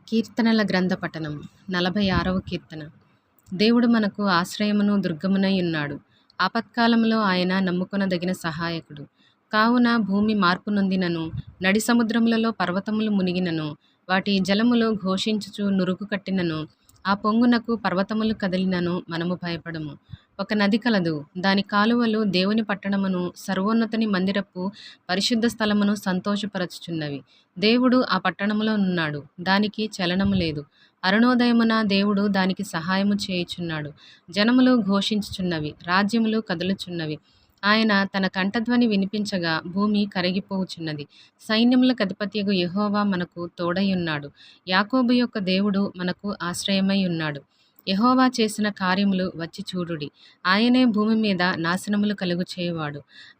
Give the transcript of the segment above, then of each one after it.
కీర్తనల గ్రంథ పఠనం 46వ కీర్తన. దేవుడు మనకు ఆశ్రయమును దుర్గమునై ఉన్నాడు. ఆపత్కాలములో ఆయన నమ్ముకొనదగిన సహాయకుడు. కావున భూమి మార్పు నొందినను, నడి సముద్రములలో పర్వతములు మునిగినను, వాటి జలములు ఘోషించుచు నురుగు కట్టినను, ఆ పొంగునకు పర్వతములు కదిలినను మనము భయపడము. ఒక నది కలదు, దాని కాలువలు దేవుని పట్టణమును, సర్వోన్నతుని మందిరపు పరిశుద్ధ స్థలమును సంతోషపరచుచున్నవి. దేవుడు ఆ పట్టణములో నున్నాడు, దానికి చలనము లేదు. అరుణోదయమున దేవుడు దానికి సహాయము చేయుచున్నాడు. జనములు ఘోషించుచున్నవి, రాజ్యములు కదులుచున్నవి. ఆయన తన కంఠధ్వని వినిపించగా భూమి కరిగిపోవుచున్నది. సైన్యములకు అధిపతియగు యెహోవా మనకు తోడైయున్నాడు. యాకోబు యొక్క దేవుడు మనకు ఆశ్రయమై ఉన్నాడు. యెహోవా చేసిన కార్యములు వచ్చి చూడుడి. ఆయనే భూమి మీద నాశనములు కలుగు చేయువాడు.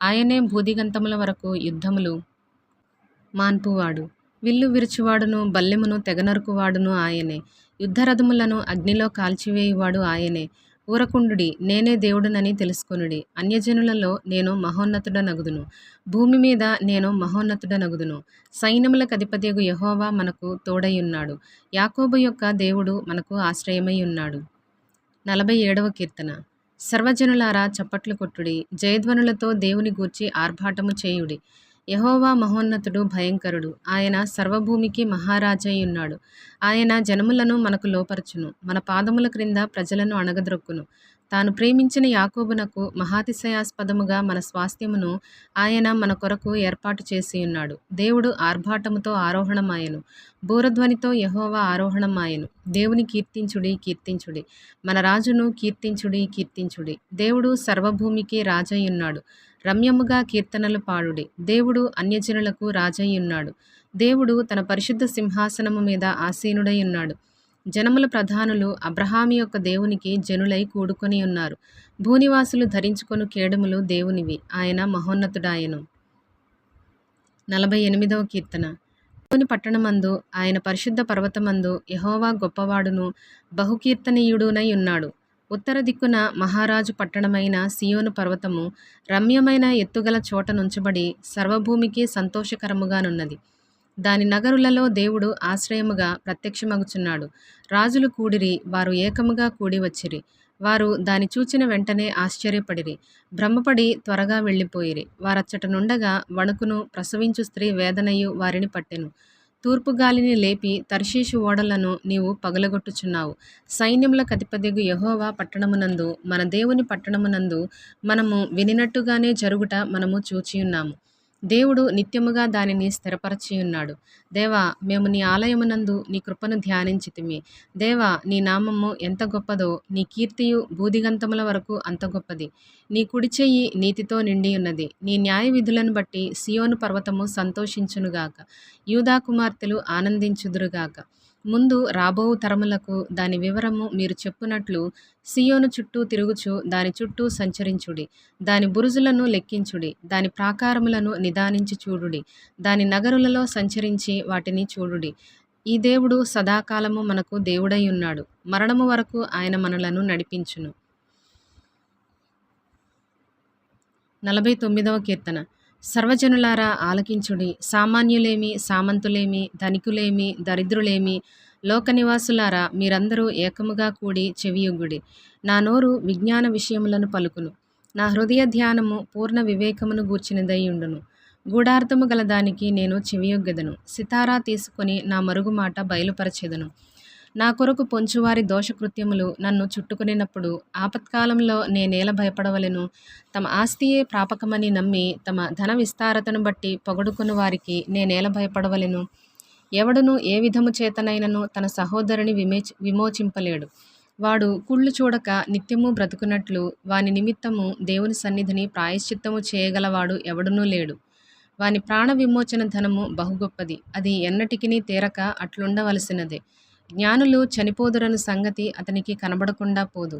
ఆయనే భూదిగంతముల వరకు యుద్ధములు మాన్పువాడు. విల్లు విరుచువాడును, బల్లెమును తెగనరుకువాడును ఆయనే. యుద్ధరథములను అగ్నిలో కాల్చివేయువాడు ఆయనే. ఊరకుండుడి, నేనే దేవుడనని తెలుసుకొనుడి. అన్యజనులలో నేను మహోన్నతుడనగుదును, భూమి మీద నేను మహోన్నతుడనగుదును. సైన్యములకు అధిపతియగు యెహోవా మనకు తోడైయున్నాడు. యాకోబు యొక్క దేవుడు మనకు ఆశ్రయమై ఉన్నాడు. 47వ కీర్తన. సర్వజనులారా చప్పట్లు కొట్టుడి, జయధ్వనులతో దేవుని గూర్చి ఆర్భాటము చేయుడి. యెహోవా మహోన్నతుడు, భయంకరుడు. ఆయన సర్వభూమికి మహారాజై ఉన్నాడు. ఆయన జనములను మనకు లోపరచును, మన పాదముల క్రింద ప్రజలను అణగద్రొక్కును. తాను ప్రేమించిన యాకోబునకు మహాతిశయాస్పదముగా మన స్వాస్థ్యమును ఆయన మన కొరకు ఏర్పాటు చేసి ఉన్నాడు. దేవుడు ఆర్భాటముతో ఆరోహణమాయెను, బూరధ్వనితో యెహోవా ఆరోహణమాయెను. దేవుని కీర్తించుడి, కీర్తించుడి, మన రాజును కీర్తించుడి, కీర్తించుడి. దేవుడు సర్వభూమికి రాజై ఉన్నాడు. రమ్యముగా కీర్తనలు పాడుడి. దేవుడు అన్యజనులకు రాజై ఉన్నాడు. దేవుడు తన పరిశుద్ధ సింహాసనము మీద ఆసీనుడై ఉన్నాడు. జనముల ప్రధానులు అబ్రహాము యొక్క దేవునికి జనులై కూడుకొని ఉన్నారు. భూనివాసులు ధరించుకొను కేడములు దేవునివి, ఆయన మహోన్నతుడాయెను. 48వ కీర్తన. దేవుని పట్టణమందు, ఆయన పరిశుద్ధ పర్వతమందు యెహోవా గొప్పవాడును, బహుకీర్తనీయుడునై ఉన్నాడు. ఉత్తర దిక్కున మహారాజు పట్టణమైన సియోను పర్వతము రమ్యమైన ఎత్తుగల చోట నుంచబడి సర్వభూమికి సంతోషకరముగానున్నది. దాని నగరులలో దేవుడు ఆశ్రయముగా ప్రత్యక్షమగుచున్నాడు. రాజులు కూడిరి, వారు ఏకముగా కూడి వచ్చిరి. వారు దాని చూచిన వెంటనే ఆశ్చర్యపడిరి, భ్రమపడి త్వరగా వెళ్ళిపోయిరి. వారచ్చట నుండగా వణుకును, ప్రసవించు స్త్రీ వేదనయు వారిని పట్టెను. తూర్పు గాలిని లేపి తర్షీషు ఓడలను నీవు పగలగొట్టుచున్నావు. సైన్యములకు అధిపతియగు యెహోవా పట్టణమునందు, మన దేవుని పట్టణమునందు మనము వినినట్టుగానే జరుగుట మనము చూచియున్నాము. దేవుడు నిత్యముగా దానిని స్థిరపరచియున్నాడు. దేవా, మేము నీ ఆలయమునందు నీ కృపను ధ్యానించితిమి. దేవా, నీ నామము ఎంత గొప్పదో, నీ కీర్తియు భూదిగంతముల వరకు అంత గొప్పది. నీ కుడి చెయ్యి నీతితో నిండియున్నది. నీ న్యాయ విధులను బట్టి సియోను పర్వతము సంతోషించునుగాక, యూదా కుమార్తెలు ఆనందించుదురుగాక. ముందు రాబోవు తరములకు దాని వివరము మీరు చెప్పునట్లు సియోను చుట్టూ తిరుగుచు దాని చుట్టూ సంచరించుడి. దాని బురుజులను లెక్కించుడి, దాని ప్రాకారములను నిదానించి చూడుడి. దాని నగరులలో సంచరించి వాటిని చూడుడి. ఈ దేవుడు సదాకాలము మనకు దేవుడై ఉన్నాడు. మరణము వరకు ఆయన మనలను నడిపించును. 49వ కీర్తన. సర్వజనులారా ఆలకించుడి, సామాన్యులేమి, సామంతులేమి, ధనికులేమి, దరిద్రులేమి, లోకనివాసులారా మీరందరూ ఏకముగా కూడి చెవియొగ్గుడి. నా నోరు విజ్ఞాన విషయములను పలుకును, నా హృదయ ధ్యానము పూర్ణ వివేకమును గూర్చినదై ఉండును. గూఢార్థము గల దానికి నేను చెవియొగ్గెదను, సితారా తీసుకొని నా మరుగు మాట బయలుపరచెదను. నా కొరకు పొంచువారి దోషకృత్యములు నన్ను చుట్టుకొనినప్పుడు ఆపత్కాలంలో నేనేల భయపడవలెను. తమ ఆస్తియే ప్రాపకమని నమ్మి తమ ధన విస్తారతను బట్టి పొగడుకొను వారికి నేనేల భయపడవలెను. ఎవడును ఏ విధము చేతనైనను తన సహోదరుని విమోచింపలేడు. వాడు కుళ్ళు చూడక నిత్యము బ్రతుకున్నట్లు వాని నిమిత్తము దేవుని సన్నిధిని ప్రాయశ్చిత్తము చేయగలవాడు ఎవడునూ లేడు. వాని ప్రాణ విమోచన ధనము బహుగొప్పది, అది ఎన్నటికినీ తీరక అట్లుండవలసినదే. జ్ఞానులు చనిపోదురను సంగతి అతనికి కనబడకుండా పోదు.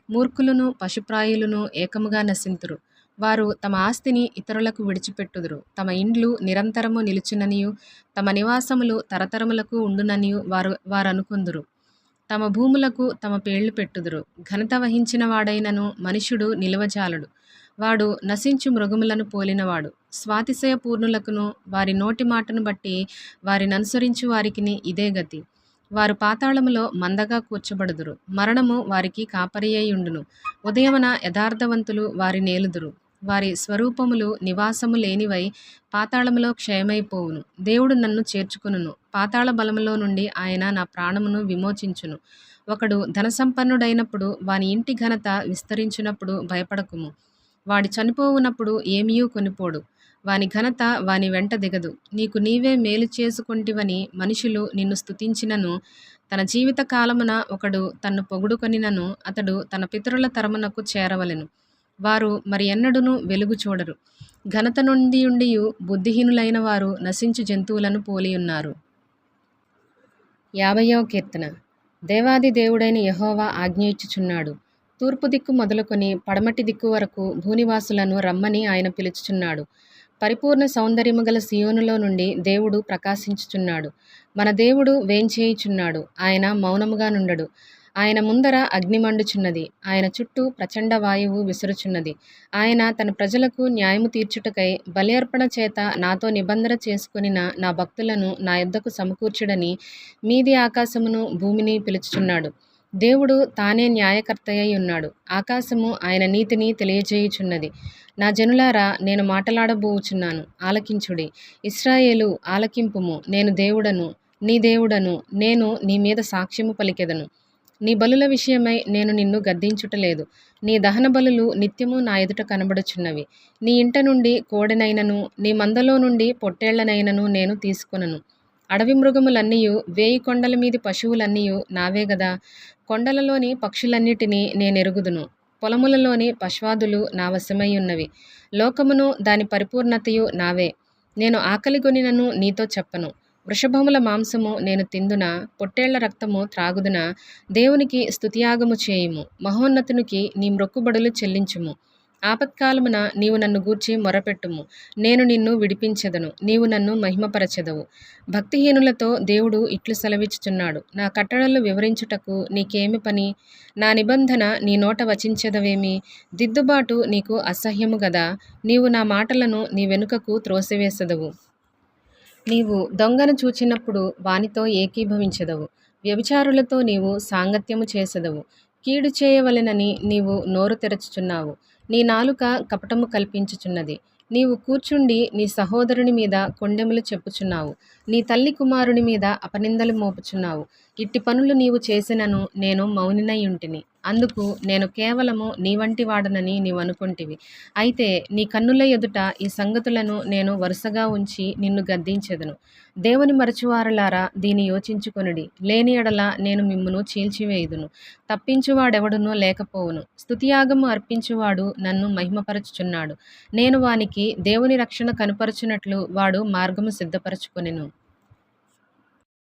మూర్ఖులను పశుప్రాయులను ఏకముగా నశింతురు. వారు తమ ఆస్తిని ఇతరులకు విడిచిపెట్టుదురు. తమ ఇండ్లు నిరంతరము నిలుచుననియు తమ నివాసములు తరతరములకు ఉండుననియు వారనుకొందురు. తమ భూములకు తమ పేర్లు పెట్టుదురు. ఘనత వహించిన వాడైనను మనుష్యుడు నిలువజాలడు. వాడు నశించు మృగములను పోలినవాడు. స్వాతిశయ పూర్ణులకును వారి నోటి మాటను బట్టి వారిననుసరించు వారికిని ఇదే గతి. వారు పాతాళములో మందగా కూర్చబడుదురు. మరణము వారికి కాపరియయుండును. ఉదయమున యథార్థవంతులు వారి నేలుదురు. వారి స్వరూపములు నివాసము లేనివై పాతాళములో క్షయమైపోవును. దేవుడు నన్ను చేర్చుకొనును. పాతాళ బలములో నుండి ఆయన నా ప్రాణమును విమోచించును. ఒకడు ధనసంపన్నుడైనప్పుడు వాని ఇంటి ఘనత విస్తరించినప్పుడు భయపడకుము. వాడి చనిపోవునప్పుడు ఏమీయూ కొనిపోడు. వాని ఘనత వాని వెంట దిగదు. నీకు నీవే మేలు చేసుకొంటివని మనుషులు నిన్ను స్తుతించినను, తన జీవిత కాలమున ఒకడు తన్ను పొగుడుకొనినను అతడు తన పితరుల తరమునకు చేరవలెను. వారు మరి ఎన్నడును వెలుగు చూడరు. ఘనత నుండియుండియు బుద్ధిహీనులైన వారు నశించు జంతువులను పోలియున్నారు. 50వ కీర్తన. దేవాది దేవుడైన యెహోవా ఆజ్ఞ ఇచ్చుచున్నాడు. తూర్పు దిక్కు మొదలుకొని పడమటి దిక్కు వరకు భూనివాసులను రమ్మని ఆయన పిలుచుచున్నాడు. పరిపూర్ణ సౌందర్యము గల సియోనులో నుండి దేవుడు ప్రకాశించుచున్నాడు. మన దేవుడు వేంచేయుచున్నాడు. ఆయన మౌనముగా నుండడు. ఆయన ముందర అగ్ని మండుచున్నది. ఆయన చుట్టూ ప్రచండ వాయువు విసురుచున్నది. ఆయన తన ప్రజలకు న్యాయము తీర్చుటకై బలి అర్పణ చేత నాతో నిబంధన చేసుకొనిన నా భక్తులను నా యొద్దకు సమకూర్చుడని మీది ఆకాశమును భూమిని పిలుచుచున్నాడు. దేవుడు తానే న్యాయకర్తయ్య ఉన్నాడు. ఆకాశము ఆయన నీతిని తెలియజేయుచున్నది. నా జనులారా, నేను మాటలాడబోచున్నాను, ఆలకించుడి. ఇశ్రాయేలు, ఆలకింపుము. నేను దేవుడను, నీ దేవుడను. నేను నీ మీద సాక్ష్యము పలికెదను. నీ బలుల విషయమై నేను నిన్ను గద్దించుటలేదు. నీ దహన బలులు నిత్యము నా ఎదుట కనబడుచున్నవి. నీ ఇంట నుండి కోడెనైనను నీ మందలో నుండి పొట్టేళ్లనైనను నేను తీసుకొనను. అడవి మృగములన్నీయు, వేయి కొండల మీది పశువులన్నీయు నావే గదా. కొండలలోని పక్షులన్నిటినీ నేనెరుగుదును. పొలములలోని పశ్వాదులు నా వశమై ఉన్నవి. లోకమును దాని పరిపూర్ణతయు నావే. నేను ఆకలిగొనినను నీతో చెప్పను. వృషభముల మాంసము నేను తిందునా, పొట్టేళ్ల రక్తము త్రాగుదునా? దేవునికి స్తుతియాగము చేయుము. మహోన్నతునికి నీ మ్రొక్కుబడులు చెల్లించుము. ఆపత్కాలమున నీవు నన్ను గూర్చి మొరపెట్టుము. నేను నిన్ను విడిపించెదను. నీవు నన్ను మహిమపరచెదవు. భక్తిహీనులతో దేవుడు ఇట్లు సెలవిచ్చుచున్నాడు. నా కట్టడలు వివరించుటకు నీకేమి పని? నా నిబంధన నీ నోట వచించెదవేమి? దిద్దుబాటు నీకు అసహ్యము గదా. నీవు నా మాటలను నీ వెనుకకు త్రోసివేసెదవు. నీవు దొంగను చూచినప్పుడు వానితో ఏకీభవించెదవు. వ్యభిచారులతో నీవు సాంగత్యము చేసెదవు. కీడు చేయవలెనని నీవు నోరు తెరచుచున్నావు. నీ నాలుక కపటము కల్పించుచున్నది. నీవు కూర్చుండి నీ సహోదరుని మీద కొండెములు చెప్పుచున్నావు. నీ తల్లి కుమారుని మీద అపనిందలు మోపుచున్నావు. ఇట్టి పనులు నీవు చేసినను నేను మౌనినయుంటిని. అందుకు నేను కేవలము నీ వంటి వాడనని నీవనుకొంటివి. అయితే నీ కన్నుల ఎదుట ఈ సంగతులను నేను వరుసగా ఉంచి నిన్ను గద్దించెదను. దేవుని మరచువారలారా, దీని యోచించుకొనుడి. లేని ఎడల నేను మిమ్మును చీల్చివేయుదును. తప్పించువాడెవడునూ లేకపోవును. స్తుతియాగము అర్పించువాడు నన్ను మహిమపరచుచున్నాడు. నేను వానికి దేవుని రక్షణ కనుపరచునట్లు వాడు మార్గము సిద్ధపరచుకొనెను.